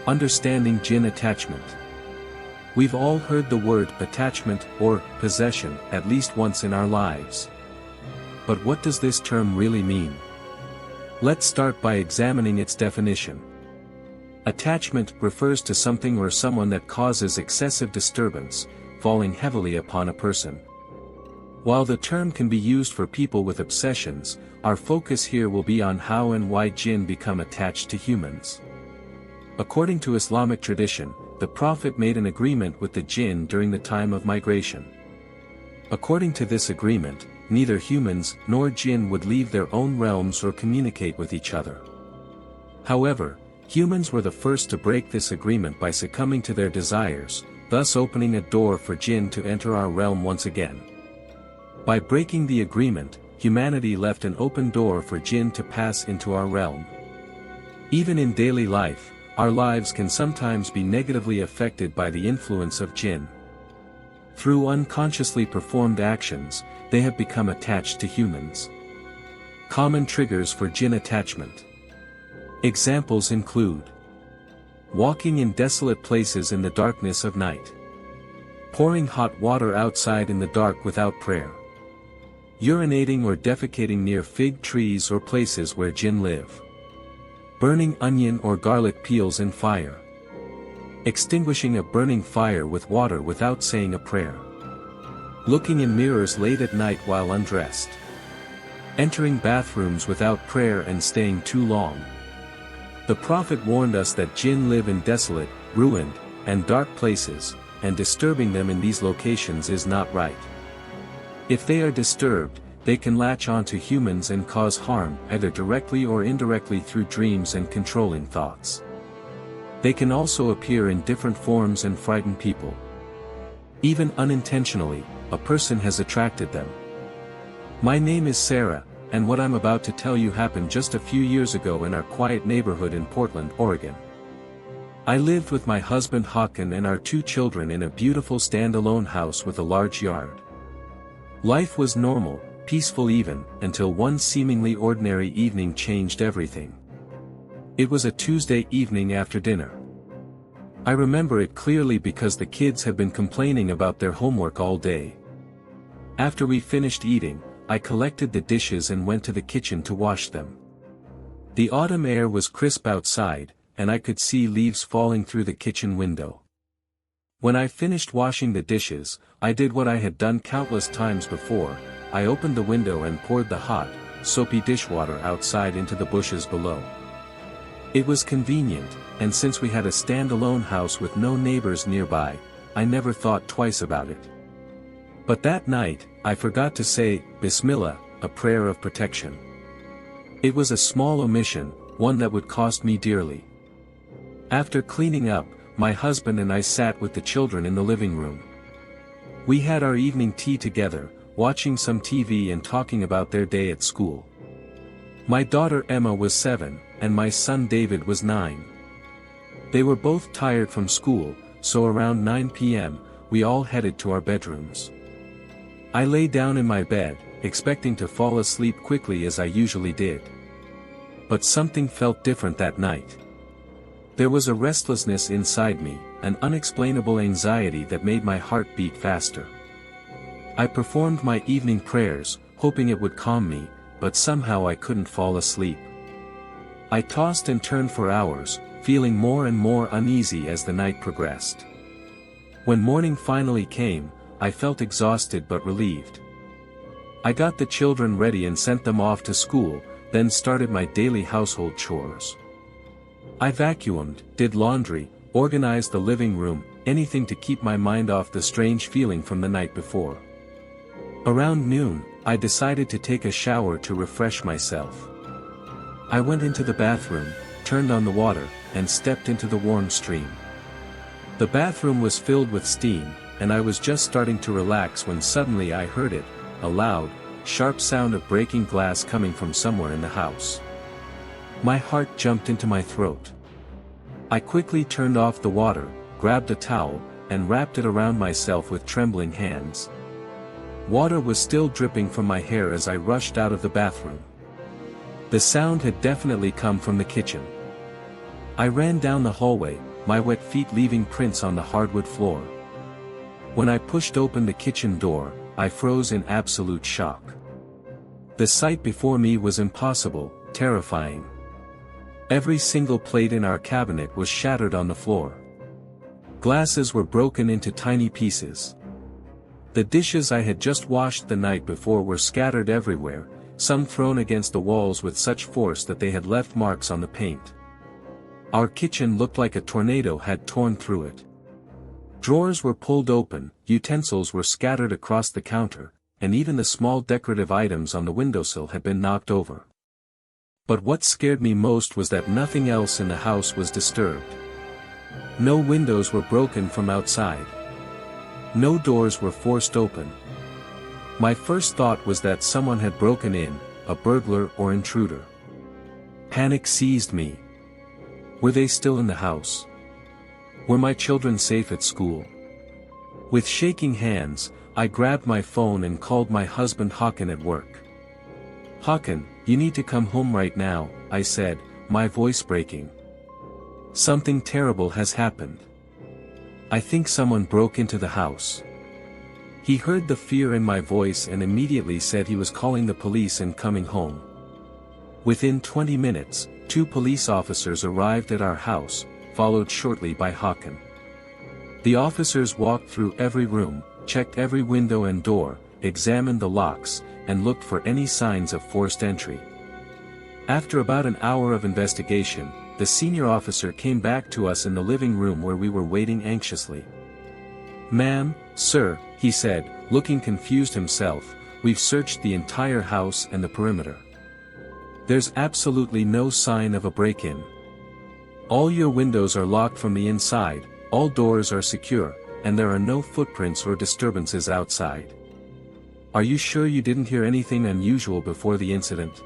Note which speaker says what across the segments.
Speaker 1: Understanding Jinn attachment. We've all heard the word attachment or possession at least once in our lives. But what does this term really mean? Let's start by examining its definition. Attachment refers to something or someone that causes excessive disturbance, falling heavily upon a person. While the term can be used for people with obsessions, our focus here will be on how and why jinn become attached to humans. According to Islamic tradition, the Prophet made an agreement with the jinn during the time of migration. According to this agreement, neither humans nor jinn would leave their own realms or communicate with each other. However, humans were the first to break this agreement by succumbing to their desires, thus opening a door for jinn to enter our realm once again. By breaking the agreement, humanity left an open door for jinn to pass into our realm. Even in daily life, our lives can sometimes be negatively affected by the influence of jinn. Through unconsciously performed actions, they have become attached to humans. Common triggers for jinn attachment. Examples include walking in desolate places in the darkness of night, pouring hot water outside in the dark without prayer, urinating or defecating near fig trees or places where jinn live, burning onion or garlic peels in fire, extinguishing a burning fire with water without saying a prayer, looking in mirrors late at night while undressed, entering bathrooms without prayer and staying too long. The Prophet warned us that jinn live in desolate, ruined, and dark places, and disturbing them in these locations is not right. If they are disturbed, they can latch onto humans and cause harm either directly or indirectly through dreams and controlling thoughts. They can also appear in different forms and frighten people. Even unintentionally, a person has attracted them. My name is Sarah, and what I'm about to tell you happened just a few years ago in our quiet neighborhood in Portland, Oregon. I lived with my husband Håkan and our 2 children in a beautiful standalone house with a large yard. Life was normal, peaceful even, until one seemingly ordinary evening changed everything. It was a Tuesday evening after dinner. I remember it clearly because the kids had been complaining about their homework all day. After we finished eating, I collected the dishes and went to the kitchen to wash them. The autumn air was crisp outside, and I could see leaves falling through the kitchen window. When I finished washing the dishes, I did what I had done countless times before. I opened the window and poured the hot, soapy dishwater outside into the bushes below. It was convenient, and since we had a standalone house with no neighbors nearby, I never thought twice about it. But that night, I forgot to say, Bismillah, a prayer of protection. It was a small omission, one that would cost me dearly. After cleaning up, my husband and I sat with the children in the living room. We had our evening tea together, watching some TV and talking about their day at school. My daughter Emma was 7, and my son David was 9. They were both tired from school, so around 9 p.m., we all headed to our bedrooms. I lay down in my bed, expecting to fall asleep quickly as I usually did. But something felt different that night. There was a restlessness inside me, an unexplainable anxiety that made my heart beat faster. I performed my evening prayers, hoping it would calm me, but somehow I couldn't fall asleep. I tossed and turned for hours, feeling more and more uneasy as the night progressed. When morning finally came, I felt exhausted but relieved. I got the children ready and sent them off to school, then started my daily household chores. I vacuumed, did laundry, organized the living room, anything to keep my mind off the strange feeling from the night before. Around noon, I decided to take a shower to refresh myself. I went into the bathroom, turned on the water, and stepped into the warm stream. The bathroom was filled with steam, and I was just starting to relax when suddenly I heard it, a loud, sharp sound of breaking glass coming from somewhere in the house. My heart jumped into my throat. I quickly turned off the water, grabbed a towel, and wrapped it around myself with trembling hands. Water was still dripping from my hair as I rushed out of the bathroom. The sound had definitely come from the kitchen. I ran down the hallway, my wet feet leaving prints on the hardwood floor. When I pushed open the kitchen door, I froze in absolute shock. The sight before me was impossible, terrifying. Every single plate in our cabinet was shattered on the floor. Glasses were broken into tiny pieces. The dishes I had just washed the night before were scattered everywhere, some thrown against the walls with such force that they had left marks on the paint. Our kitchen looked like a tornado had torn through it. Drawers were pulled open, utensils were scattered across the counter, and even the small decorative items on the windowsill had been knocked over. But what scared me most was that nothing else in the house was disturbed. No windows were broken from outside. No doors were forced open. My first thought was that someone had broken in, a burglar or intruder. Panic seized me. Were they still in the house? Were my children safe at school? With shaking hands, I grabbed my phone and called my husband Håkan at work. "Håkan, you need to come home right now," I said, my voice breaking. "Something terrible has happened. I think someone broke into the house." He heard the fear in my voice and immediately said he was calling the police and coming home. Within 20 minutes, 2 police officers arrived at our house, followed shortly by Håkan. The officers walked through every room, checked every window and door, examined the locks, and looked for any signs of forced entry. After about an hour of investigation, the senior officer came back to us in the living room where we were waiting anxiously. "Ma'am, sir," he said, looking confused himself, "we've searched the entire house and the perimeter. There's absolutely no sign of a break-in. All your windows are locked from the inside, all doors are secure, and there are no footprints or disturbances outside. Are you sure you didn't hear anything unusual before the incident?"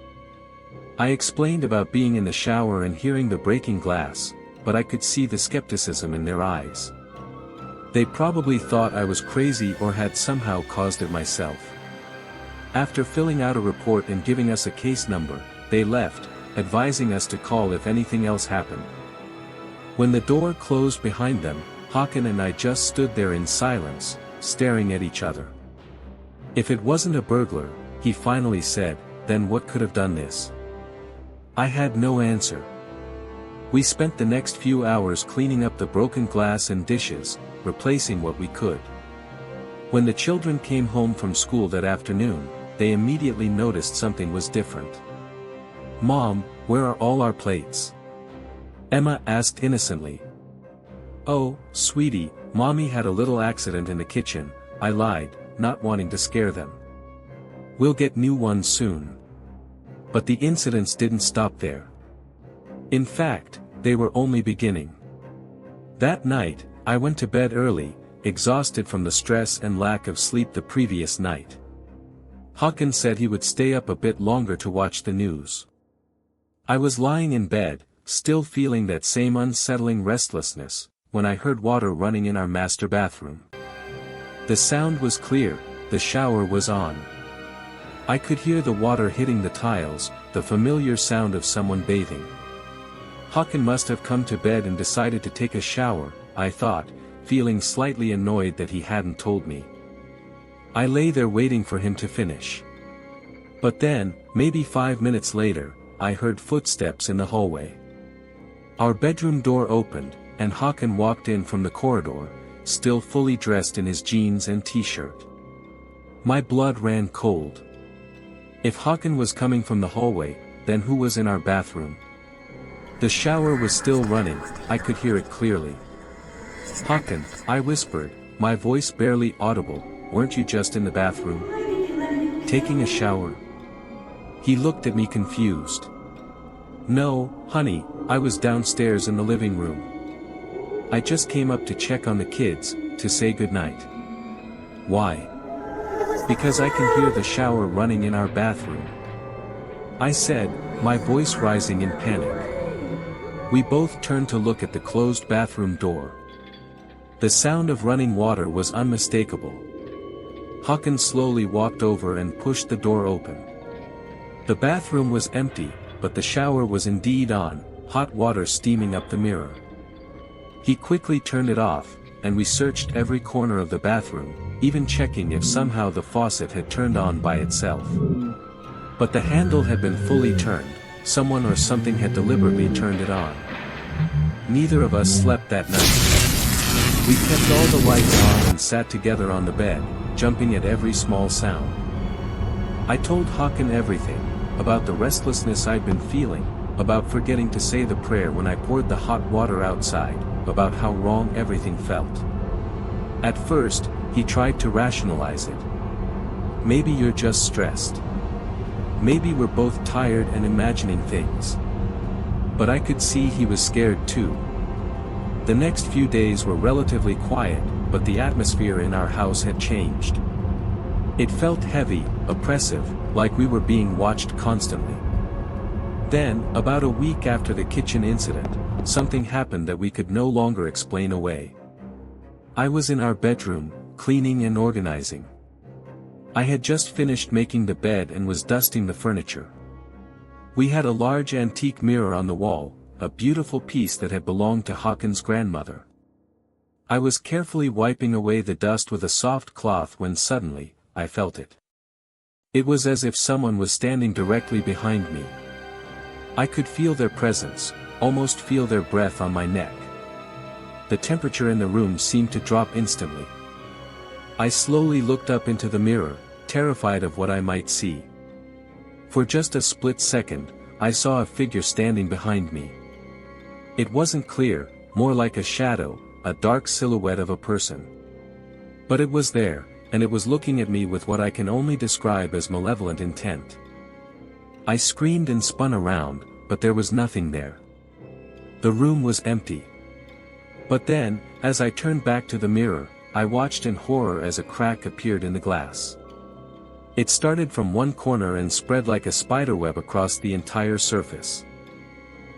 Speaker 1: I explained about being in the shower and hearing the breaking glass, but I could see the skepticism in their eyes. They probably thought I was crazy or had somehow caused it myself. After filling out a report and giving us a case number, they left, advising us to call if anything else happened. When the door closed behind them, Håkan and I just stood there in silence, staring at each other. "If it wasn't a burglar," he finally said, "then what could have done this?" I had no answer. We spent the next few hours cleaning up the broken glass and dishes, replacing what we could. When the children came home from school that afternoon, they immediately noticed something was different. "Mom, where are all our plates?" Emma asked innocently. "Oh, sweetie, Mommy had a little accident in the kitchen," I lied, not wanting to scare them. "We'll get new ones soon." But the incidents didn't stop there. In fact, they were only beginning. That night, I went to bed early, exhausted from the stress and lack of sleep the previous night. Håkan said he would stay up a bit longer to watch the news. I was lying in bed, still feeling that same unsettling restlessness, when I heard water running in our master bathroom. The sound was clear, the shower was on. I could hear the water hitting the tiles, the familiar sound of someone bathing. Håkan must have come to bed and decided to take a shower, I thought, feeling slightly annoyed that he hadn't told me. I lay there waiting for him to finish. But then, maybe 5 minutes later, I heard footsteps in the hallway. Our bedroom door opened, and Håkan walked in from the corridor, still fully dressed in his jeans and t-shirt. My blood ran cold. If Håkan was coming from the hallway, then who was in our bathroom? The shower was still running, I could hear it clearly. "Håkan," I whispered, my voice barely audible, "weren't you just in the bathroom? Taking a shower?" He looked at me confused. "No, honey, I was downstairs in the living room. I just came up to check on the kids, to say goodnight." "Why?" "Because I can hear the shower running in our bathroom," I said, my voice rising in panic. We both turned to look at the closed bathroom door. The sound of running water was unmistakable. Håkan slowly walked over and pushed the door open. The bathroom was empty, but the shower was indeed on, hot water steaming up the mirror. He quickly turned it off, and we searched every corner of the bathroom, even checking if somehow the faucet had turned on by itself. But the handle had been fully turned, someone or something had deliberately turned it on. Neither of us slept that night. We kept all the lights on and sat together on the bed, jumping at every small sound. I told Hakan everything, about the restlessness I'd been feeling, about forgetting to say the prayer when I poured the hot water outside, about how wrong everything felt. At first, he tried to rationalize it. Maybe you're just stressed. Maybe we're both tired and imagining things. But I could see he was scared too. The next few days were relatively quiet, but the atmosphere in our house had changed. It felt heavy, oppressive, like we were being watched constantly. Then, about a week after the kitchen incident, something happened that we could no longer explain away. I was in our bedroom, cleaning and organizing. I had just finished making the bed and was dusting the furniture. We had a large antique mirror on the wall, a beautiful piece that had belonged to Hakan's grandmother. I was carefully wiping away the dust with a soft cloth when suddenly, I felt it. It was as if someone was standing directly behind me. I could feel their presence, almost feel their breath on my neck. The temperature in the room seemed to drop instantly. I slowly looked up into the mirror, terrified of what I might see. For just a split second, I saw a figure standing behind me. It wasn't clear, more like a shadow, a dark silhouette of a person. But it was there, and it was looking at me with what I can only describe as malevolent intent. I screamed and spun around, but there was nothing there. The room was empty. But then, as I turned back to the mirror, I watched in horror as a crack appeared in the glass. It started from one corner and spread like a spiderweb across the entire surface.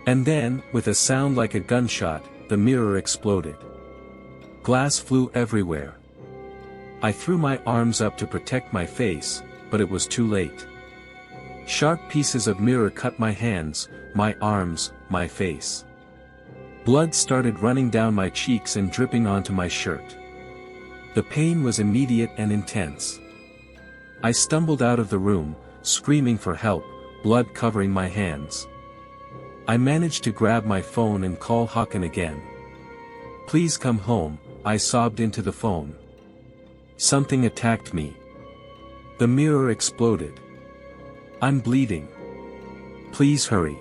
Speaker 1: And then, with a sound like a gunshot, the mirror exploded. Glass flew everywhere. I threw my arms up to protect my face, but it was too late. Sharp pieces of mirror cut my hands, my arms, my face. Blood started running down my cheeks and dripping onto my shirt. The pain was immediate and intense. I stumbled out of the room, screaming for help, blood covering my hands. I managed to grab my phone and call Hakan again. "Please come home," I sobbed into the phone. Something attacked me. The mirror exploded. I'm bleeding. Please hurry.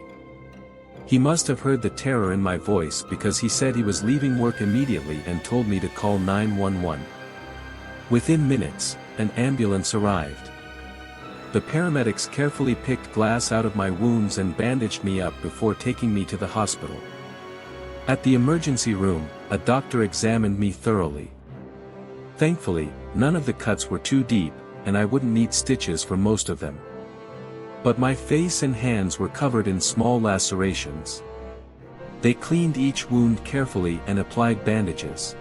Speaker 1: He must have heard the terror in my voice because he said he was leaving work immediately and told me to call 911. Within minutes, an ambulance arrived. The paramedics carefully picked glass out of my wounds and bandaged me up before taking me to the hospital. At the emergency room, a doctor examined me thoroughly. Thankfully, none of the cuts were too deep, and I wouldn't need stitches for most of them. But my face and hands were covered in small lacerations. They cleaned each wound carefully and applied bandages.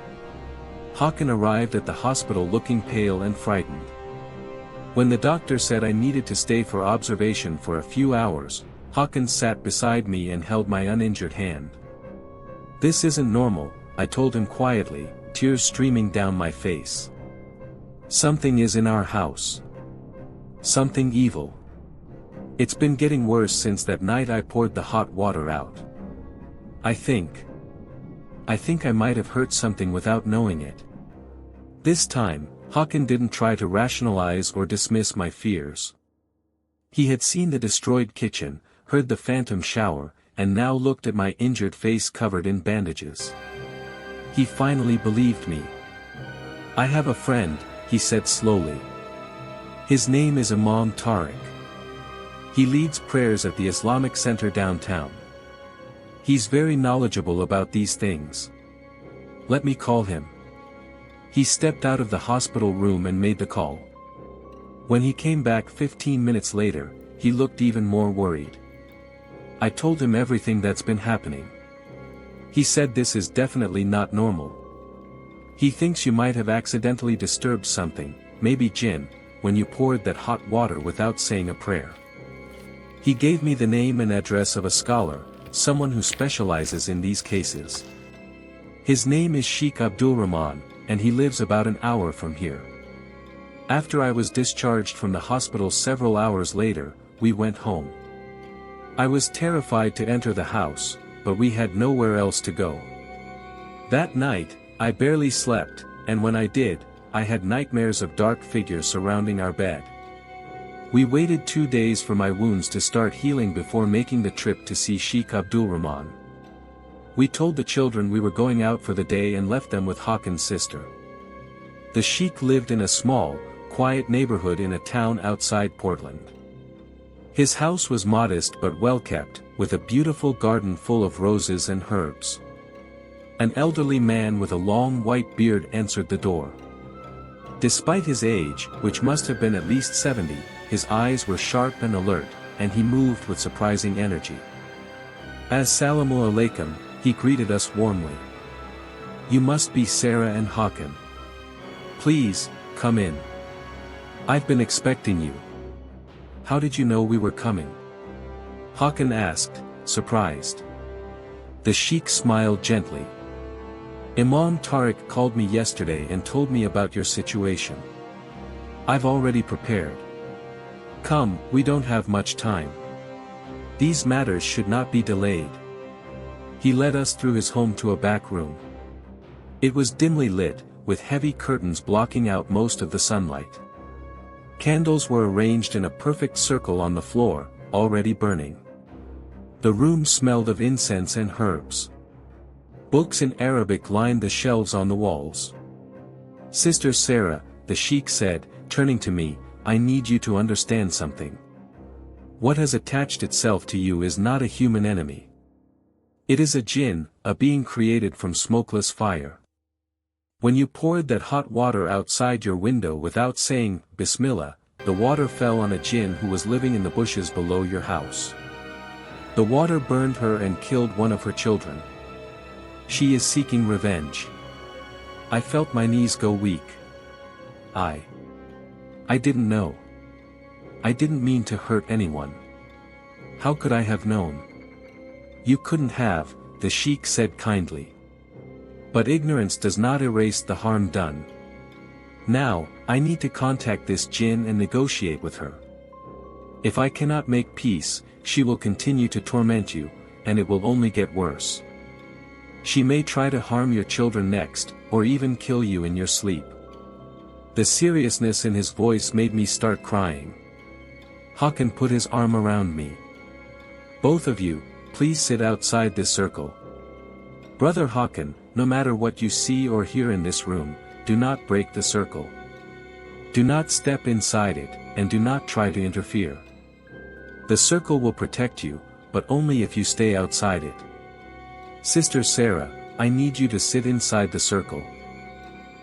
Speaker 1: Hakan arrived at the hospital looking pale and frightened. When the doctor said I needed to stay for observation for a few hours, Hakan sat beside me and held my uninjured hand. "This isn't normal," I told him quietly, tears streaming down my face. "Something is in our house. Something evil. It's been getting worse since that night I poured the hot water out. I think I might have hurt something without knowing it." This time, Hakan didn't try to rationalize or dismiss my fears. He had seen the destroyed kitchen, heard the phantom shower, and now looked at my injured face covered in bandages. He finally believed me. "I have a friend," he said slowly. "His name is Imam Tariq. He leads prayers at the Islamic Center downtown. He's very knowledgeable about these things. Let me call him." He stepped out of the hospital room and made the call. When he came back 15 minutes later, he looked even more worried. I told him everything that's been happening. He said this is definitely not normal. He thinks you might have accidentally disturbed something, maybe Jinn, when you poured that hot water without saying a prayer. He gave me the name and address of a scholar, someone who specializes in these cases. His name is Sheikh Abdul Rahman, and he lives about an hour from here. After I was discharged from the hospital several hours later, we went home. I was terrified to enter the house, but we had nowhere else to go. That night, I barely slept, and when I did, I had nightmares of dark figures surrounding our bed. We waited 2 days for my wounds to start healing before making the trip to see Sheikh Abdul Rahman. We told the children we were going out for the day and left them with Hakan's sister. The Sheikh lived in a small, quiet neighborhood in a town outside Portland. His house was modest but well kept, with a beautiful garden full of roses and herbs. An elderly man with a long white beard answered the door. Despite his age, which must have been at least 70, his eyes were sharp and alert, and he moved with surprising energy. Assalamu alaikum, he greeted us warmly. You must be Sarah and Hakan. Please, come in. I've been expecting you. How did you know we were coming? Hakan asked, surprised. The Sheikh smiled gently. Imam Tariq called me yesterday and told me about your situation. I've already prepared. Come, we don't have much time. These matters should not be delayed. He led us through his home to a back room. It was dimly lit, with heavy curtains blocking out most of the sunlight. Candles were arranged in a perfect circle on the floor, already burning. The room smelled of incense and herbs. Books in Arabic lined the shelves on the walls. Sister Sarah, the Sheikh said, turning to me, I need you to understand something. What has attached itself to you is not a human enemy. It is a jinn, a being created from smokeless fire. When you poured that hot water outside your window without saying, Bismillah, the water fell on a jinn who was living in the bushes below your house. The water burned her and killed one of her children. She is seeking revenge. I felt my knees go weak. I didn't know. I didn't mean to hurt anyone. How could I have known? You couldn't have, the Sheikh said kindly. But ignorance does not erase the harm done. Now, I need to contact this jinn and negotiate with her. If I cannot make peace, she will continue to torment you, and it will only get worse. She may try to harm your children next, or even kill you in your sleep. The seriousness in his voice made me start crying. Hakan put his arm around me. Both of you, please sit outside this circle. Brother Hakan, no matter what you see or hear in this room, do not break the circle. Do not step inside it, and do not try to interfere. The circle will protect you, but only if you stay outside it. Sister Sarah, I need you to sit inside the circle.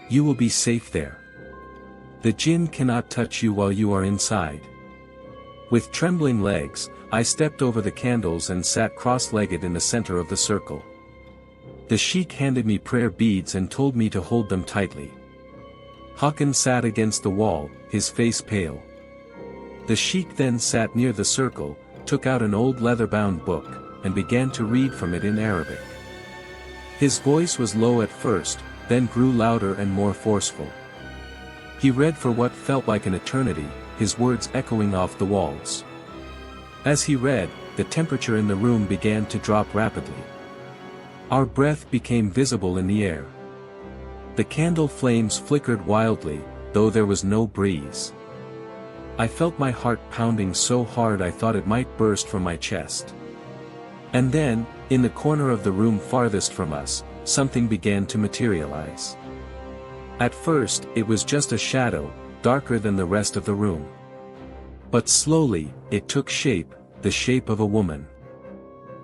Speaker 1: You will be safe there. The jinn cannot touch you while you are inside. With trembling legs, I stepped over the candles and sat cross-legged in the center of the circle. The Sheikh handed me prayer beads and told me to hold them tightly. Hakan sat against the wall, his face pale. The Sheikh then sat near the circle, took out an old leather-bound book, and began to read from it in Arabic. His voice was low at first, then grew louder and more forceful. He read for what felt like an eternity, his words echoing off the walls. As he read, the temperature in the room began to drop rapidly. Our breath became visible in the air. The candle flames flickered wildly, though there was no breeze. I felt my heart pounding so hard I thought it might burst from my chest. And then, in the corner of the room farthest from us, something began to materialize. At first, it was just a shadow, darker than the rest of the room. But slowly, it took shape, the shape of a woman.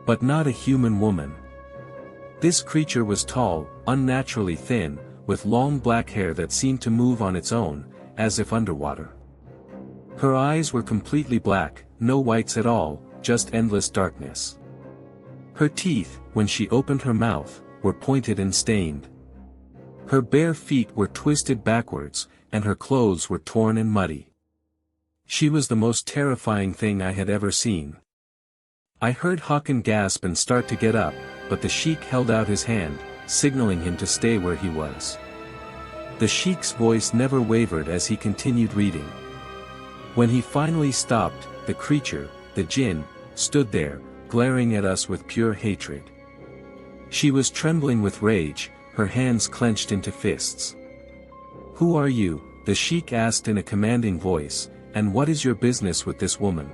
Speaker 1: But not a human woman. This creature was tall, unnaturally thin, with long black hair that seemed to move on its own, as if underwater. Her eyes were completely black, no whites at all, just endless darkness. Her teeth, when she opened her mouth, were pointed and stained. Her bare feet were twisted backwards, and her clothes were torn and muddy. She was the most terrifying thing I had ever seen. I heard Hakan gasp and start to get up, but the Sheikh held out his hand, signaling him to stay where he was. The sheik's voice never wavered as he continued reading. When he finally stopped, the creature, the Jinn, stood there, glaring at us with pure hatred. She was trembling with rage, her hands clenched into fists. "Who are you?" the sheik asked in a commanding voice, "and what is your business with this woman?"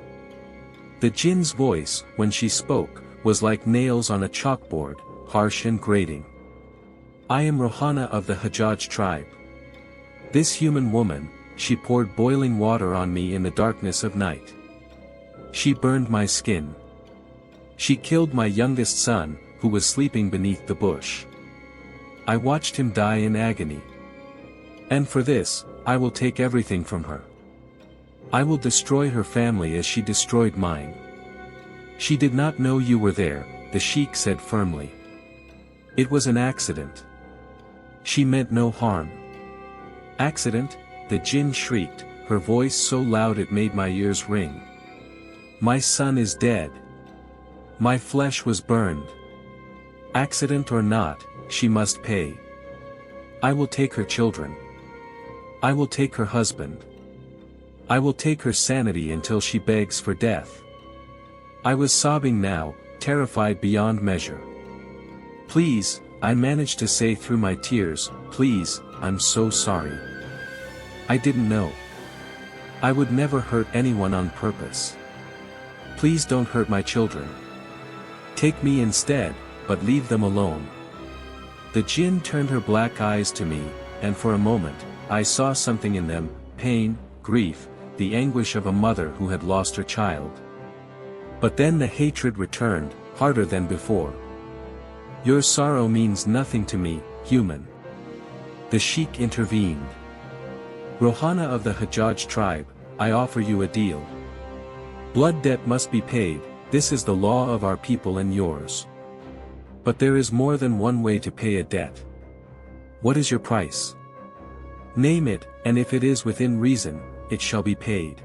Speaker 1: The Jinn's voice, when she spoke, was like nails on a chalkboard, harsh and grating. "I am Rohana of the Hajjaj tribe. This human woman, she poured boiling water on me in the darkness of night. She burned my skin. She killed my youngest son, who was sleeping beneath the bush. I watched him die in agony. And for this, I will take everything from her. I will destroy her family as she destroyed mine." "She did not know you were there," the sheik said firmly. "It was an accident. She meant no harm." "Accident?" the Jinn shrieked, her voice so loud it made my ears ring. "My son is dead. My flesh was burned. Accident or not, she must pay. I will take her children. I will take her husband. I will take her sanity until she begs for death." I was sobbing now, terrified beyond measure. "Please," I managed to say through my tears, "please, I'm so sorry. I didn't know. I would never hurt anyone on purpose. Please don't hurt my children. Take me instead, but leave them alone." The Jinn turned her black eyes to me, and for a moment, I saw something in them: pain, grief, the anguish of a mother who had lost her child. But then the hatred returned, harder than before. "Your sorrow means nothing to me, human." The sheik intervened. "Rohana of the Hajjaj tribe, I offer you a deal. Blood debt must be paid, this is the law of our people and yours. But there is more than one way to pay a debt. What is your price? Name it, and if it is within reason, it shall be paid."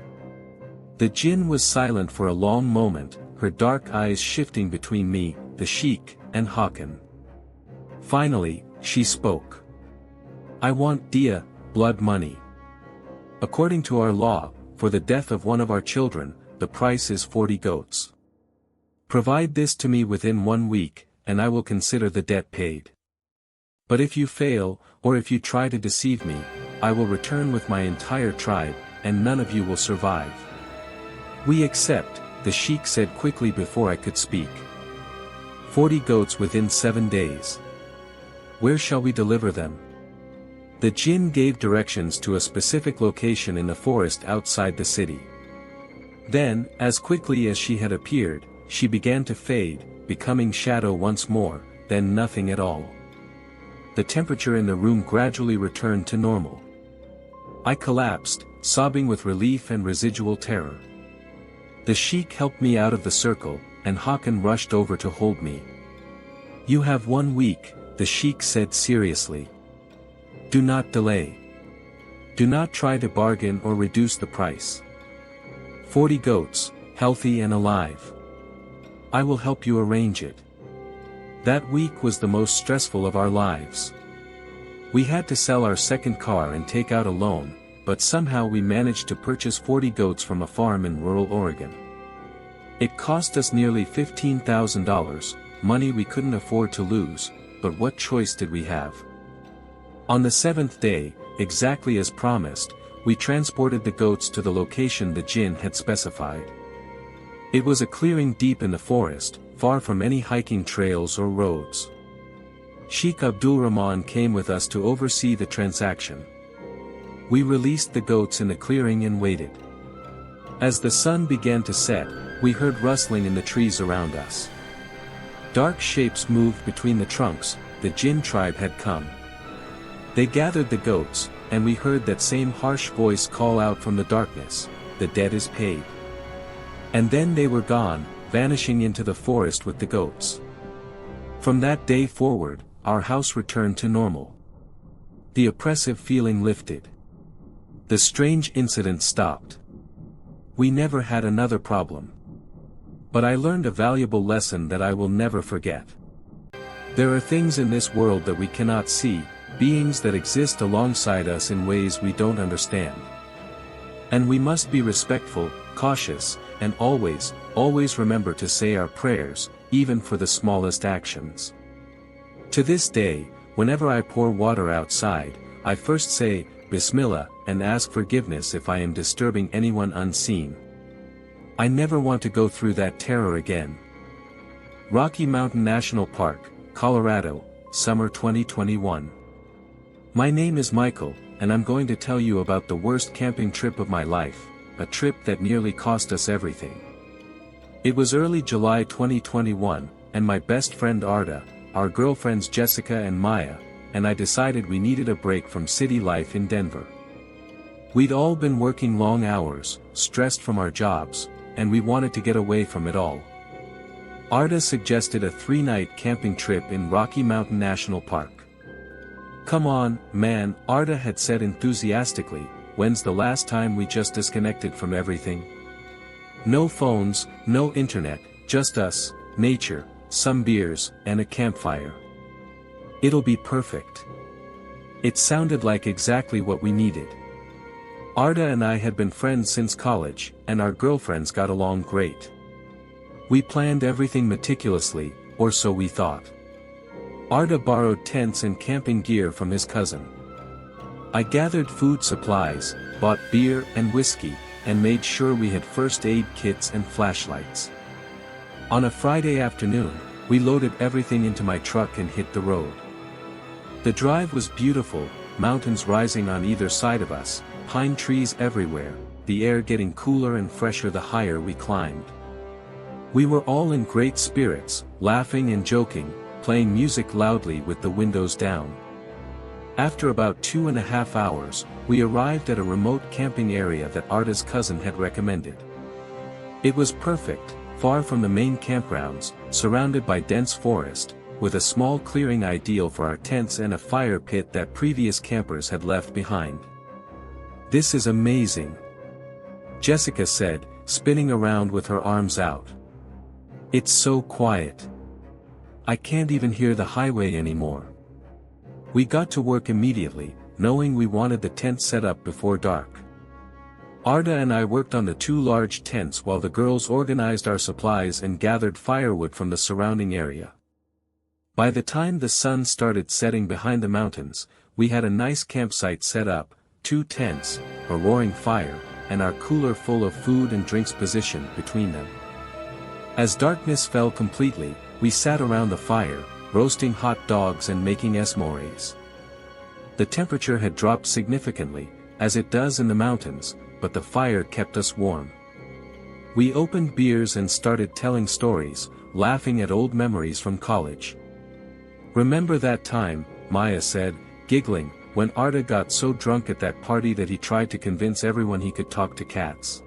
Speaker 1: The Jinn was silent for a long moment, her dark eyes shifting between me, the sheik, and Hakan. Finally, she spoke. "I want diya, blood money. According to our law, for the death of one of our children, the price is 40 goats. Provide this to me within 1 week, and I will consider the debt paid. But if you fail, or if you try to deceive me, I will return with my entire tribe, and none of you will survive." "We accept," the sheik said quickly before I could speak. 40 goats within 7 days. Where shall we deliver them?" The Jinn gave directions to a specific location in the forest outside the city. Then, as quickly as she had appeared, she began to fade, becoming shadow once more, then nothing at all. The temperature in the room gradually returned to normal. I collapsed, sobbing with relief and residual terror. The sheik helped me out of the circle, and Hakan rushed over to hold me. "You have 1 week, the sheik said seriously. "Do not delay. Do not try to bargain or reduce the price. 40 goats, healthy and alive. I will help you arrange it." That week was the most stressful of our lives. We had to sell our second car and take out a loan, but somehow we managed to purchase 40 goats from a farm in rural Oregon. It cost us nearly $15,000, money we couldn't afford to lose, but what choice did we have? On the 7th day, exactly as promised, we transported the goats to the location the Jinn had specified. It was a clearing deep in the forest, far from any hiking trails or roads. Sheikh Abdul Rahman came with us to oversee the transaction. We released the goats in the clearing and waited. As the sun began to set, we heard rustling in the trees around us. Dark shapes moved between the trunks, the Jinn tribe had come. They gathered the goats, and we heard that same harsh voice call out from the darkness, "The debt is paid." And then they were gone, vanishing into the forest with the goats. From that day forward, our house returned to normal. The oppressive feeling lifted. The strange incident stopped. We never had another problem. But I learned a valuable lesson that I will never forget. There are things in this world that we cannot see, beings that exist alongside us in ways we don't understand. And we must be respectful, cautious, and always remember to say our prayers, even for the smallest actions. To this day, whenever I pour water outside, I first say, Bismillah, and ask forgiveness if I am disturbing anyone unseen. I never want to go through that terror again. Rocky Mountain National Park, Colorado, Summer 2021. My name is Michael, and I'm going to tell you about the worst camping trip of my life, a trip that nearly cost us everything. It was early July 2021, and my best friend Arda, our girlfriends Jessica and Maya, and I decided we needed a break from city life in Denver. We'd all been working long hours, stressed from our jobs, and we wanted to get away from it all. Arda suggested a 3-night camping trip in Rocky Mountain National Park. Come on, man, Arda had said enthusiastically, when's the last time we just disconnected from everything? No phones, no internet, just us, nature, some beers, and a campfire. It'll be perfect. It sounded like exactly what we needed. Arda and I had been friends since college, and our girlfriends got along great. We planned everything meticulously, or so we thought. Arda borrowed tents and camping gear from his cousin. I gathered food supplies, bought beer and whiskey, and made sure we had first aid kits and flashlights. On a Friday afternoon, we loaded everything into my truck and hit the road. The drive was beautiful, mountains rising on either side of us, pine trees everywhere, the air getting cooler and fresher the higher we climbed. We were all in great spirits, laughing and joking, playing music loudly with the windows down. After about 2.5 hours, we arrived at a remote camping area that Arda's cousin had recommended. It was perfect, far from the main campgrounds, surrounded by dense forest, with a small clearing ideal for our tents and a fire pit that previous campers had left behind. This is amazing, Jessica said, spinning around with her arms out. It's so quiet. I can't even hear the highway anymore. We got to work immediately, knowing we wanted the tent set up before dark. Arda and I worked on the 2 large tents while the girls organized our supplies and gathered firewood from the surrounding area. By the time the sun started setting behind the mountains, we had a nice campsite set up, 2 tents, a roaring fire, and our cooler full of food and drinks positioned between them. As darkness fell completely, we sat around the fire, roasting hot dogs and making s'mores. The temperature had dropped significantly, as it does in the mountains, but the fire kept us warm. We opened beers and started telling stories, laughing at old memories from college. Remember that time, Maya said, giggling, when Arda got so drunk at that party that he tried to convince everyone he could talk to cats.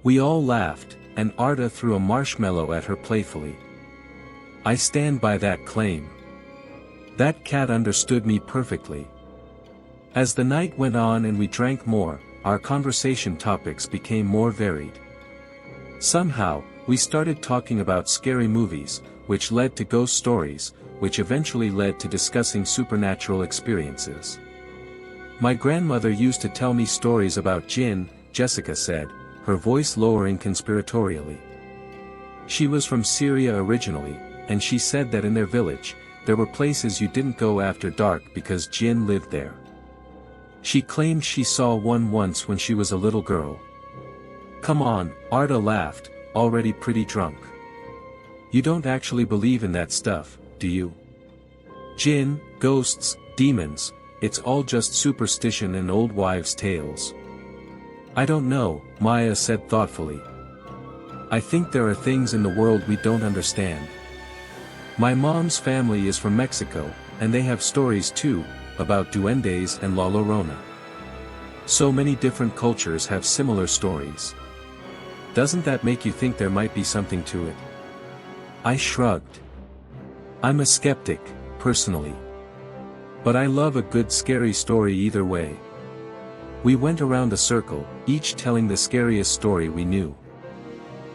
Speaker 1: We all laughed, and Arda threw a marshmallow at her playfully. I stand by that claim. That cat understood me perfectly. As the night went on and we drank more, our conversation topics became more varied. Somehow, we started talking about scary movies, which led to ghost stories, which eventually led to discussing supernatural experiences. My grandmother used to tell me stories about Jinn, Jessica said, her voice lowering conspiratorially. She was from Syria originally, and she said that in their village, there were places you didn't go after dark because Jinn lived there. She claimed she saw one once when she was a little girl. Come on, Arda laughed, already pretty drunk. You don't actually believe in that stuff, do you? Jinn, ghosts, demons, it's all just superstition and old wives' tales. I don't know, Maya said thoughtfully. I think there are things in the world we don't understand. My mom's family is from Mexico, and they have stories too, about duendes and La Llorona. So many different cultures have similar stories. Doesn't that make you think there might be something to it? I shrugged. I'm a skeptic, personally. But I love a good scary story either way. We went around a circle, each telling the scariest story we knew.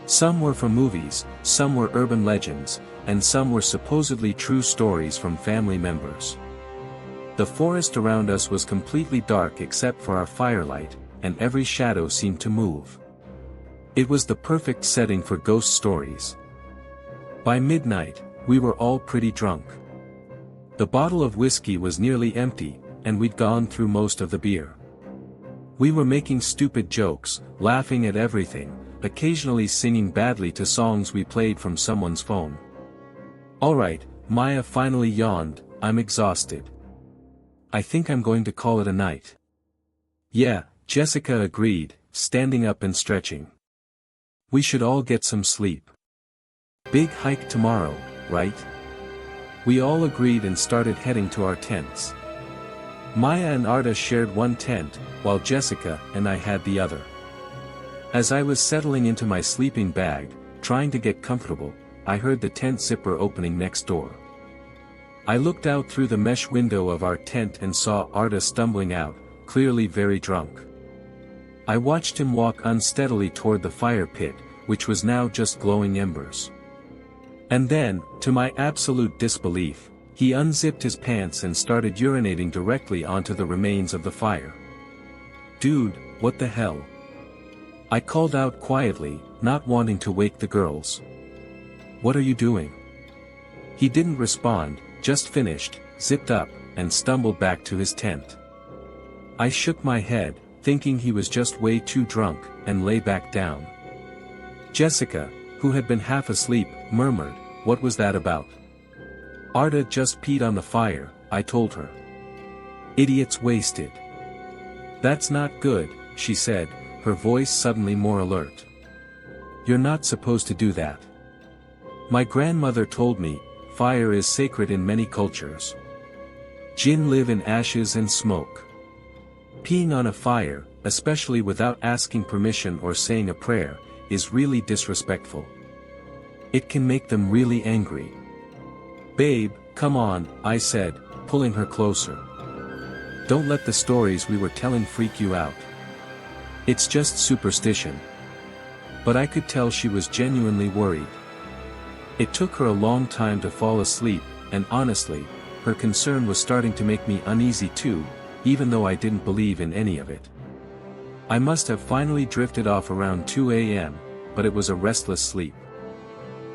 Speaker 1: Some were from movies, some were urban legends, and some were supposedly true stories from family members. The forest around us was completely dark except for our firelight, and every shadow seemed to move. It was the perfect setting for ghost stories. By midnight, we were all pretty drunk. The bottle of whiskey was nearly empty, and we'd gone through most of the beer. We were making stupid jokes, laughing at everything, occasionally singing badly to songs we played from someone's phone. "Alright," Maya finally yawned, "I'm exhausted. I think I'm going to call it a night." "Yeah," Jessica agreed, standing up and stretching. "We should all get some sleep. Big hike tomorrow, right?" We all agreed and started heading to our tents. Maya and Arda shared one tent, while Jessica and I had the other. As I was settling into my sleeping bag, trying to get comfortable, I heard the tent zipper opening next door. I looked out through the mesh window of our tent and saw Arda stumbling out, clearly very drunk. I watched him walk unsteadily toward the fire pit, which was now just glowing embers. And then, to my absolute disbelief, he unzipped his pants and started urinating directly onto the remains of the fire. "Dude, what the hell?" I called out quietly, not wanting to wake the girls. "What are you doing?" He didn't respond, just finished, zipped up, and stumbled back to his tent. I shook my head, thinking he was just way too drunk, and lay back down. Jessica, who had been half asleep, murmured, "What was that about?" "Arda just peed on the fire," I told her. "Idiot's wasted." "That's not good," she said, her voice suddenly more alert. "You're not supposed to do that. My grandmother told me, fire is sacred in many cultures. Jinn live in ashes and smoke. Peeing on a fire, especially without asking permission or saying a prayer, is really disrespectful. It can make them really angry." "Babe, come on," I said, pulling her closer. "Don't let the stories we were telling freak you out. It's just superstition." But I could tell she was genuinely worried. It took her a long time to fall asleep, and honestly, her concern was starting to make me uneasy too, even though I didn't believe in any of it. I must have finally drifted off around 2 a.m., but it was a restless sleep.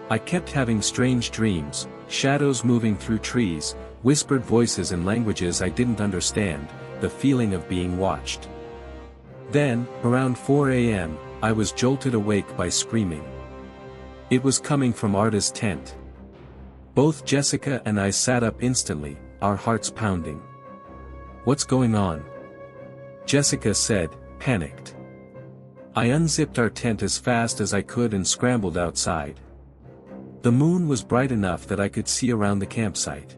Speaker 1: I kept having strange dreams, shadows moving through trees, whispered voices in languages I didn't understand, the feeling of being watched. Then, around 4 a.m., I was jolted awake by screaming. It was coming from Arda's tent. Both Jessica and I sat up instantly, our hearts pounding. "What's going on?" Jessica said, panicked. I unzipped our tent as fast as I could and scrambled outside. The moon was bright enough that I could see around the campsite.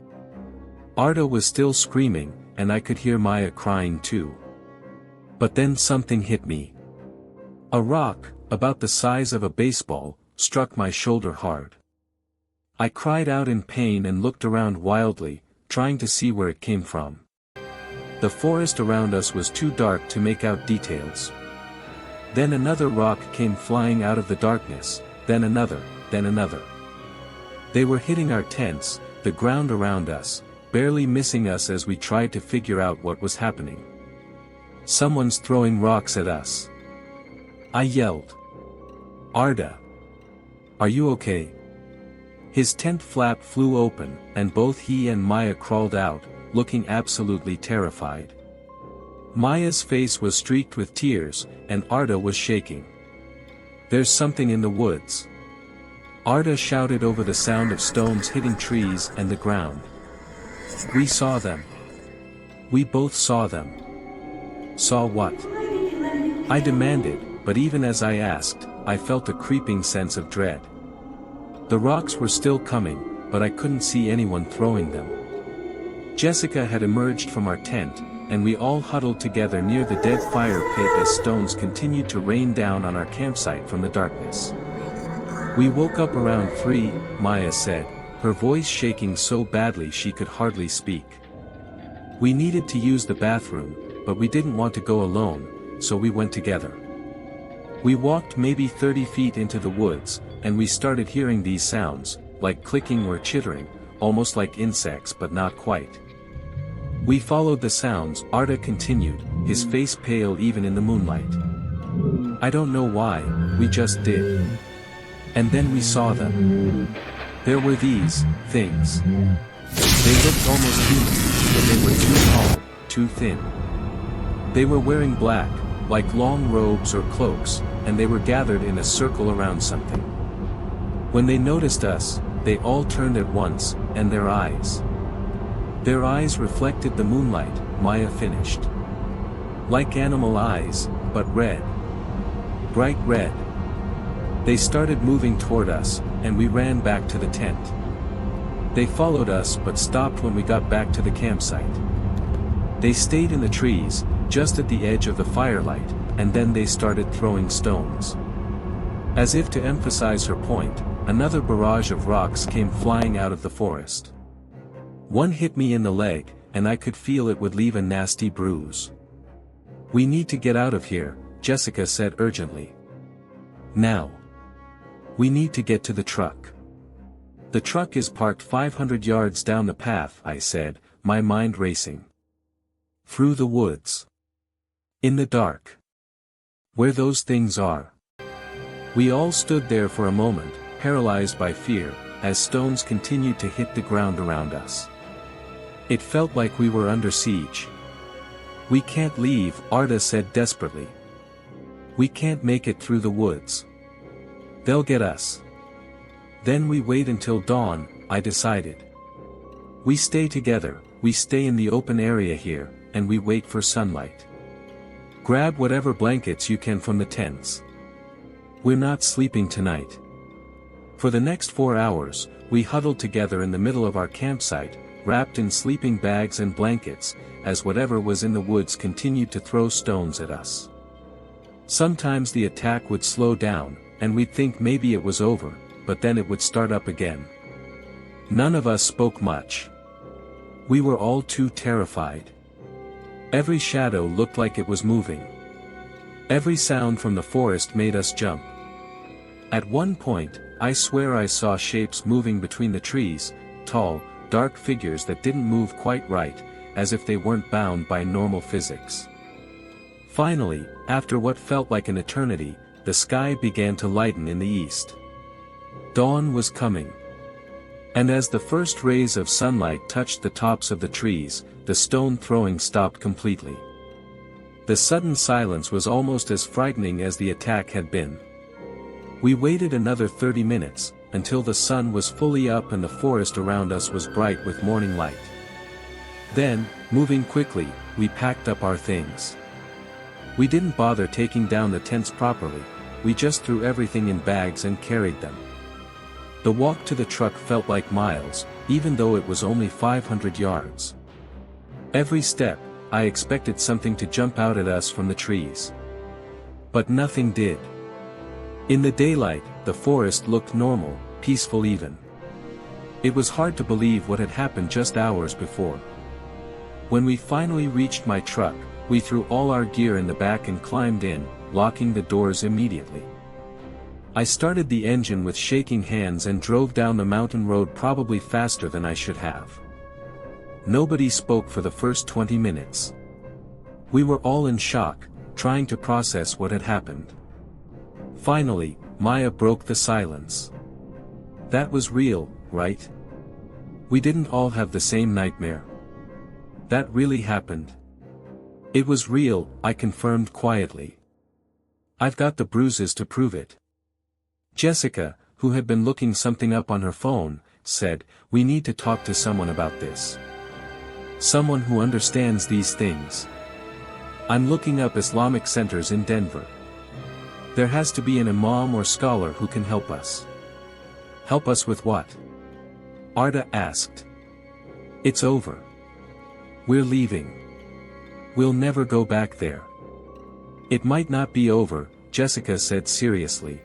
Speaker 1: Arda was still screaming, and I could hear Maya crying too. But then something hit me. A rock, about the size of a baseball, struck my shoulder hard. I cried out in pain and looked around wildly, trying to see where it came from. The forest around us was too dark to make out details. Then another rock came flying out of the darkness, then another, then another. They were hitting our tents, the ground around us, barely missing us as we tried to figure out what was happening. "Someone's throwing rocks at us," I yelled. "Arda, are you okay?" His tent flap flew open, and both he and Maya crawled out, looking absolutely terrified. Maya's face was streaked with tears, and Arda was shaking. "There's something in the woods," Arda shouted over the sound of stones hitting trees and the ground. "We saw them. We both saw them." "Saw what?" I demanded, but even as I asked, I felt a creeping sense of dread. The rocks were still coming, but I couldn't see anyone throwing them. Jessica had emerged from our tent, and we all huddled together near the dead fire pit as stones continued to rain down on our campsite from the darkness. "We woke up around 3, Maya said, her voice shaking so badly she could hardly speak. "We needed to use the bathroom, but we didn't want to go alone, so we went together. We walked maybe 30 feet into the woods, and we started hearing these sounds, like clicking or chittering, almost like insects but not quite. We followed the sounds, Arda continued, his face pale even in the moonlight. I don't know why, we just did. And then we saw them. There were these things. They looked almost human, but they were too tall, too thin. They were wearing black, like long robes or cloaks, and they were gathered in a circle around something. When they noticed us, they all turned at once, and their eyes reflected the moonlight, Maya finished. Like animal eyes, but red. Bright red. They started moving toward us, and we ran back to the tent. They followed us but stopped when we got back to the campsite. They stayed in the trees, just at the edge of the firelight, and then they started throwing stones. As if to emphasize her point, another barrage of rocks came flying out of the forest. One hit me in the leg, and I could feel it would leave a nasty bruise. We need to get out of here, Jessica said urgently. Now. We need to get to the truck. The truck is parked 500 yards down the path, I said, my mind racing. Through the woods. In the dark. Where those things are. We all stood there for a moment, paralyzed by fear, as stones continued to hit the ground around us. It felt like we were under siege. We can't leave, Arda said desperately. We can't make it through the woods. They'll get us. Then we wait until dawn, I decided. We stay together, we stay in the open area here, and we wait for sunlight. Grab whatever blankets you can from the tents. We're not sleeping tonight. For the next 4 hours, we huddled together in the middle of our campsite, wrapped in sleeping bags and blankets, as whatever was in the woods continued to throw stones at us. Sometimes the attack would slow down, and we'd think maybe it was over, but then it would start up again. None of us spoke much. We were all too terrified. Every shadow looked like it was moving. Every sound from the forest made us jump. At one point, I swear I saw shapes moving between the trees, tall, dark figures that didn't move quite right, as if they weren't bound by normal physics. Finally, after what felt like an eternity, the sky began to lighten in the east. Dawn was coming. And as the first rays of sunlight touched the tops of the trees, the stone throwing stopped completely. The sudden silence was almost as frightening as the attack had been. We waited another 30 minutes, until the sun was fully up and the forest around us was bright with morning light. Then, moving quickly, we packed up our things. We didn't bother taking down the tents properly, we just threw everything in bags and carried them. The walk to the truck felt like miles, even though it was only 500 yards. Every step, I expected something to jump out at us from the trees. But nothing did. In the daylight, the forest looked normal, peaceful even. It was hard to believe what had happened just hours before. When we finally reached my truck, we threw all our gear in the back and climbed in, locking the doors immediately. I started the engine with shaking hands and drove down the mountain road probably faster than I should have. Nobody spoke for the first 20 minutes. We were all in shock, trying to process what had happened. Finally, Maya broke the silence. That was real, right? We didn't all have the same nightmare. That really happened. It was real, I confirmed quietly. I've got the bruises to prove it. Jessica, who had been looking something up on her phone, said, "We need to talk to someone about this. Someone who understands these things. I'm looking up Islamic centers in Denver. There has to be an imam or scholar who can help us." "Help us with what?" Arda asked. "It's over. We're leaving. We'll never go back there." "It might not be over," Jessica said seriously.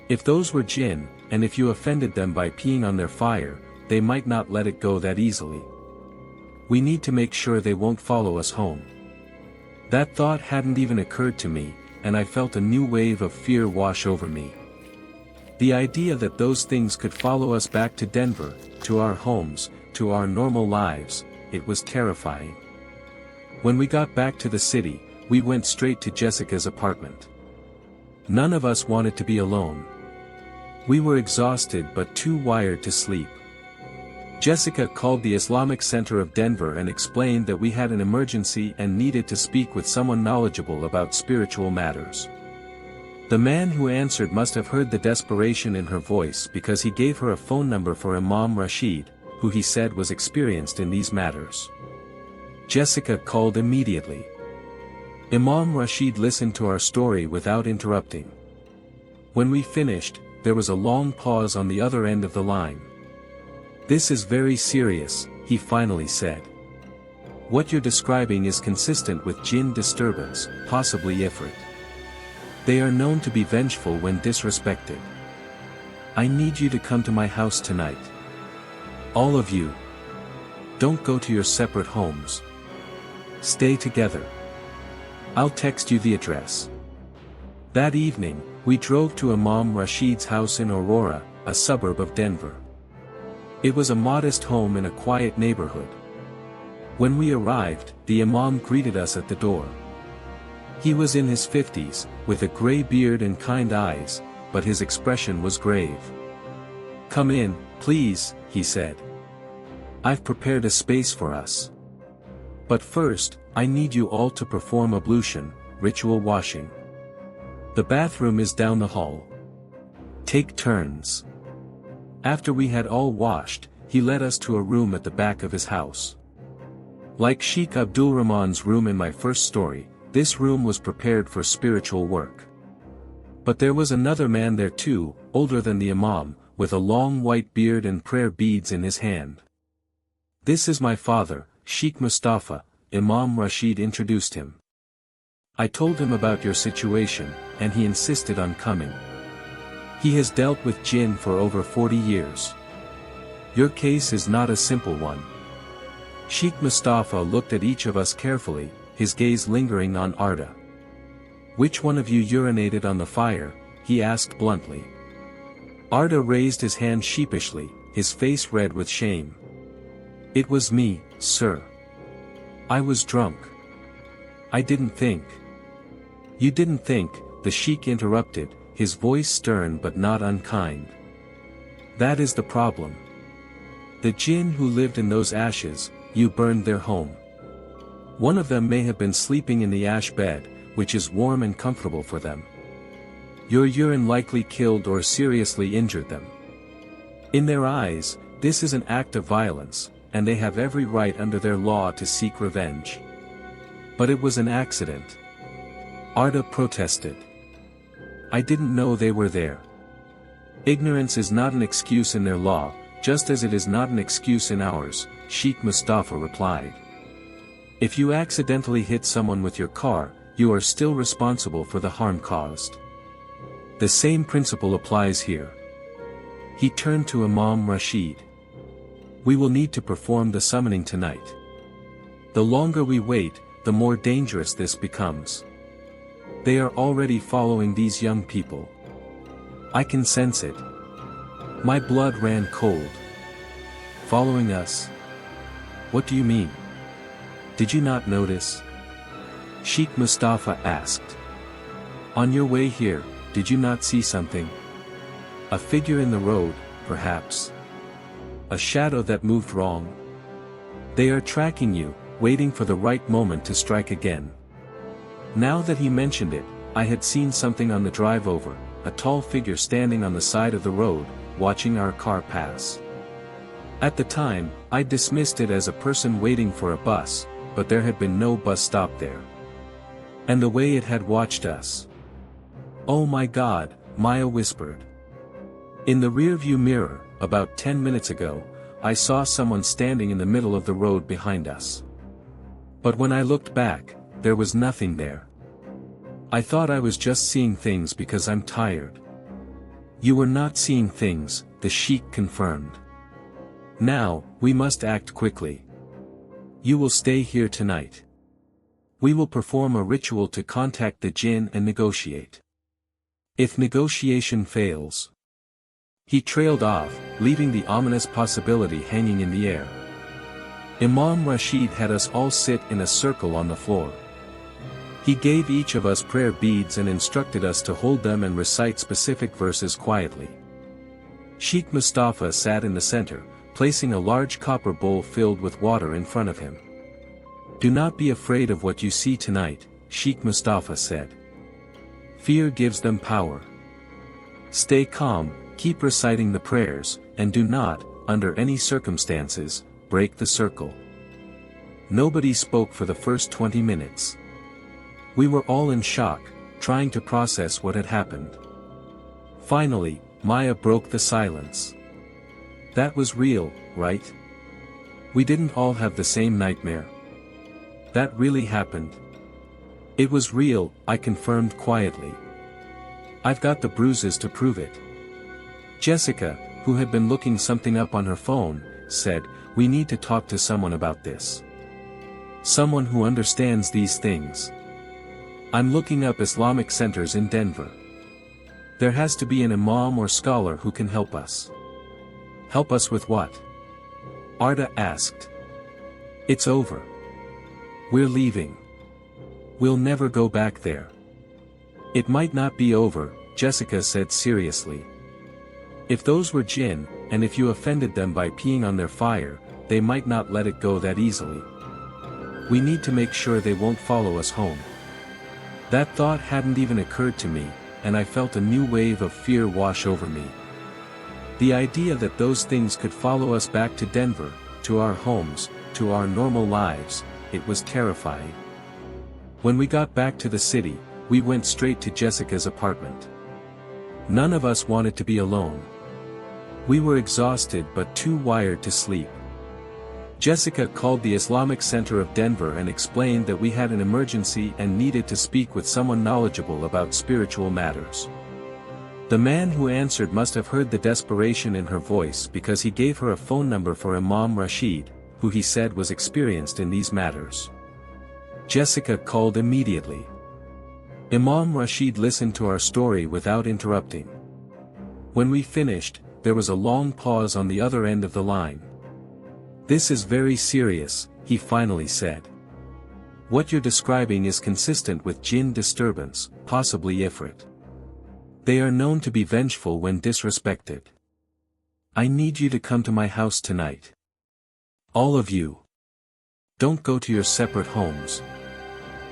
Speaker 1: "If those were Jinn, and if you offended them by peeing on their fire, they might not let it go that easily. We need to make sure they won't follow us home." That thought hadn't even occurred to me, and I felt a new wave of fear wash over me. The idea that those things could follow us back to Denver, to our homes, to our normal lives, it was terrifying. When we got back to the city, we went straight to Jessica's apartment. None of us wanted to be alone. We were exhausted but too wired to sleep. Jessica called the Islamic Center of Denver and explained that we had an emergency and needed to speak with someone knowledgeable about spiritual matters. The man who answered must have heard the desperation in her voice because he gave her a phone number for Imam Rashid, who he said was experienced in these matters. Jessica called immediately. Imam Rashid listened to our story without interrupting. When we finished, there was a long pause on the other end of the line. "This is very serious," he finally said. "What you're describing is consistent with Jinn disturbance, possibly Ifrit. They are known to be vengeful when disrespected. I need you to come to my house tonight. All of you. Don't go to your separate homes. Stay together. I'll text you the address." That evening, we drove to Imam Rashid's house in Aurora, a suburb of Denver. It was a modest home in a quiet neighborhood. When we arrived, the Imam greeted us at the door. He was in his 50s, with a gray beard and kind eyes, but his expression was grave. "Come in, please," he said. "I've prepared a space for us. But first, I need you all to perform ablution, ritual washing. The bathroom is down the hall. Take turns." After we had all washed, he led us to a room at the back of his house. Like Sheikh Abdulrahman's room in my first story, this room was prepared for spiritual work. But there was another man there too, older than the Imam, with a long white beard and prayer beads in his hand. "This is my father, Sheikh Mustafa," Imam Rashid introduced him. "I told him about your situation, and he insisted on coming. He has dealt with Jinn for over 40 years. Your case is not a simple one." Sheikh Mustafa looked at each of us carefully, his gaze lingering on Arda. "Which one of you urinated on the fire?" he asked bluntly. Arda raised his hand sheepishly, his face red with shame. "It was me, sir. I was drunk. I didn't think." "You didn't think," the sheikh interrupted, his voice stern but not unkind. "That is the problem. The Jinn who lived in those ashes, you burned their home. One of them may have been sleeping in the ash bed, which is warm and comfortable for them. Your urine likely killed or seriously injured them. In their eyes, this is an act of violence, and they have every right under their law to seek revenge. But it was an accident." Arda protested. "I didn't know they were there." "Ignorance is not an excuse in their law, just as it is not an excuse in ours," Sheikh Mustafa replied. "If you accidentally hit someone with your car, you are still responsible for the harm caused. The same principle applies here." He turned to Imam Rashid. "We will need to perform the summoning tonight. The longer we wait, the more dangerous this becomes. They are already following these young people. I can sense it. My blood ran cold. Following us? What do you mean? Did you not notice?" Sheikh Mustafa asked. "On your way here, did you not see something? A figure in the road, perhaps? A shadow that moved wrong? They are tracking you, waiting for the right moment to strike again." Now that he mentioned it, I had seen something on the drive over, a tall figure standing on the side of the road, watching our car pass. At the time, I dismissed it as a person waiting for a bus, but there had been no bus stop there. And the way it had watched us. "Oh my God," Maya whispered. In the rearview mirror, about 10 minutes ago, I saw someone standing in the middle of the road behind us. But when I looked back, there was nothing there. I thought I was just seeing things because I'm tired." "You were not seeing things," the sheikh confirmed. "Now, we must act quickly. You will stay here tonight. We will perform a ritual to contact the Jinn and negotiate. If negotiation fails, He trailed off, leaving the ominous possibility hanging in the air. Imam Rashid had us all sit in a circle on the floor. He gave each of us prayer beads and instructed us to hold them and recite specific verses quietly. Sheikh Mustafa sat in the center, placing a large copper bowl filled with water in front of him. "Do not be afraid of what you see tonight," Sheikh Mustafa said. "Fear gives them power. Stay calm, keep reciting the prayers, and do not, under any circumstances, break the circle." Nobody spoke for the first 20 minutes. We were all in shock, trying to process what had happened. Finally, Maya broke the silence. "That was real, right? We didn't all have the same nightmare. That really happened." "It was real," I confirmed quietly. "I've got the bruises to prove it." Jessica, who had been looking something up on her phone, said, "We need to talk to someone about this. Someone who understands these things. I'm looking up Islamic centers in Denver. There has to be an imam or scholar who can help us." "Help us with what?" Arda asked. "It's over. We're leaving. We'll never go back there." "It might not be over," Jessica said seriously. "If those were Jinn, and if you offended them by peeing on their fire, they might not let it go that easily. We need to make sure they won't follow us home." That thought hadn't even occurred to me, and I felt a new wave of fear wash over me. The idea that those things could follow us back to Denver, to our homes, to our normal lives, it was terrifying. When we got back to the city, we went straight to Jessica's apartment. None of us wanted to be alone. We were exhausted but too wired to sleep. Jessica called the Islamic Center of Denver and explained that we had an emergency and needed to speak with someone knowledgeable about spiritual matters. The man who answered must have heard the desperation in her voice because he gave her a phone number for Imam Rashid, who he said was experienced in these matters. Jessica called immediately. Imam Rashid listened to our story without interrupting. When we finished, there was a long pause on the other end of the line. "This is very serious," he finally said. "What you're describing is consistent with Jinn disturbance, possibly Ifrit. They are known to be vengeful when disrespected. I need you to come to my house tonight. All of you. Don't go to your separate homes.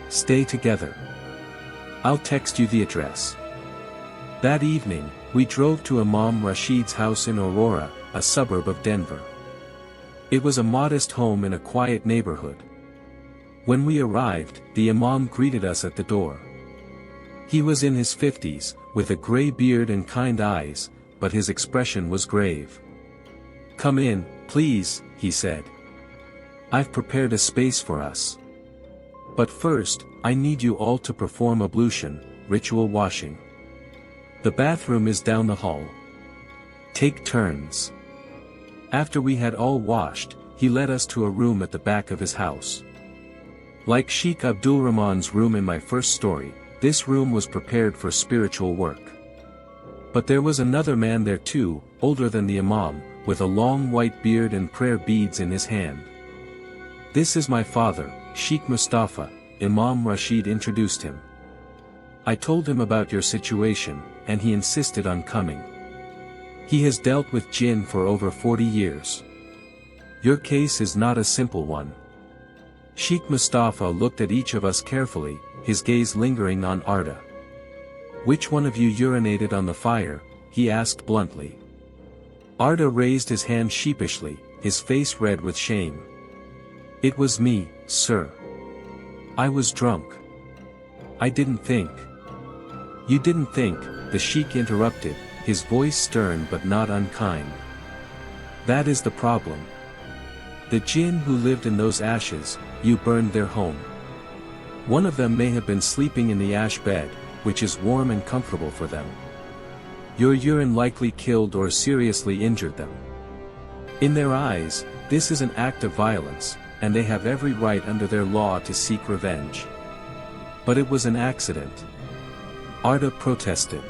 Speaker 1: Stay together. I'll text you the address." That evening, we drove to Imam Rashid's house in Aurora, a suburb of Denver. It was a modest home in a quiet neighborhood. When we arrived, the Imam greeted us at the door. He was in his 50s, with a gray beard and kind eyes, but his expression was grave. "Come in, please," he said. "I've prepared a space for us. But first, I need you all to perform ablution, ritual washing. The bathroom is down the hall. Take turns." After we had all washed, he led us to a room at the back of his house. Like Sheikh Abdulrahman's room in my first story, this room was prepared for spiritual work. But there was another man there too, older than the Imam, with a long white beard and prayer beads in his hand. "This is my father, Sheikh Mustafa," Imam Rashid introduced him. "I told him about your situation, and he insisted on coming. He has dealt with Jinn for over 40 years. Your case is not a simple one." Sheikh Mustafa looked at each of us carefully, his gaze lingering on Arda. "Which one of you urinated on the fire?" he asked bluntly. Arda raised his hand sheepishly, his face red with shame. "It was me, sir. I was drunk. I didn't think." "You didn't think," the sheikh interrupted, his voice stern but not unkind. "That is the problem. The Jinn who lived in those ashes, you burned their home. One of them may have been sleeping in the ash bed, which is warm and comfortable for them. Your urine likely killed or seriously injured them. In their eyes, this is an act of violence, and they have every right under their law to seek revenge. But it was an accident." Arda protested.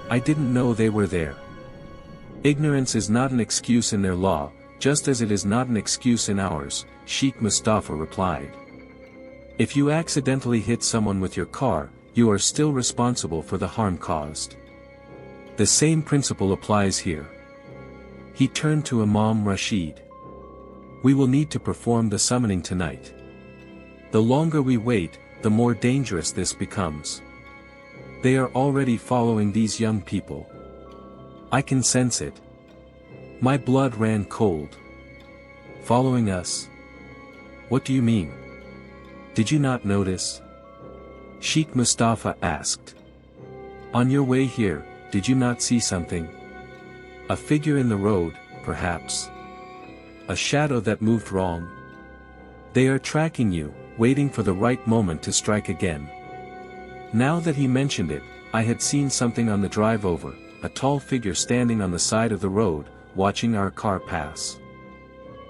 Speaker 1: "I didn't know they were there. Ignorance is not an excuse in their law, just as it is not an excuse in ours, Sheikh Mustafa replied. If you accidentally hit someone with your car, you are still responsible for the harm caused. The same principle applies here. He turned to Imam Rashid. We will need to perform the summoning tonight. The longer we wait, the more dangerous this becomes. They are already following these young people. I can sense it. My blood ran cold. Following us? What do you mean? Did you not notice? Sheikh Mustafa asked. On your way here, did you not see something? A figure in the road, perhaps. A shadow that moved wrong. They are tracking you, waiting for the right moment to strike again. Now that he mentioned it, I had seen something on the drive over, a tall figure standing on the side of the road, watching our car pass.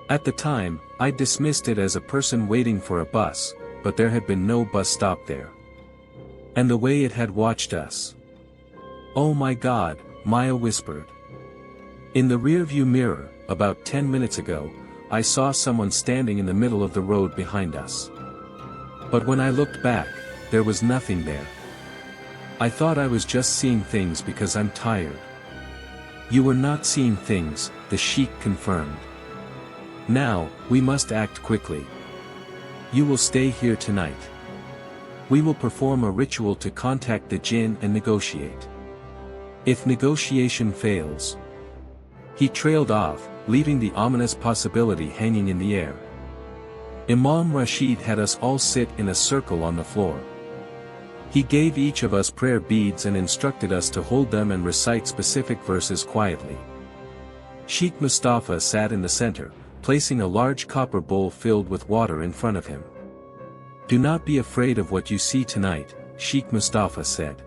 Speaker 1: At the time, I dismissed it as a person waiting for a bus, but there had been no bus stop there. And the way it had watched us. Oh my God, Maya whispered. In the rearview mirror, about 10 minutes ago, I saw someone standing in the middle of the road behind us. But when I looked back, there was nothing there. I thought I was just seeing things because I'm tired. You were not seeing things, the Sheikh confirmed. Now, we must act quickly. You will stay here tonight. We will perform a ritual to contact the Jinn and negotiate. If negotiation fails. He trailed off, leaving the ominous possibility hanging in the air. Imam Rashid had us all sit in a circle on the floor. He gave each of us prayer beads and instructed us to hold them and recite specific verses quietly. Sheikh Mustafa sat in the center, placing a large copper bowl filled with water in front of him. Do not be afraid of what you see tonight, Sheikh Mustafa said.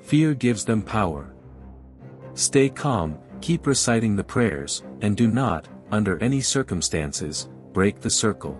Speaker 1: Fear gives them power. Stay calm, keep reciting the prayers, and do not, under any circumstances, break the circle.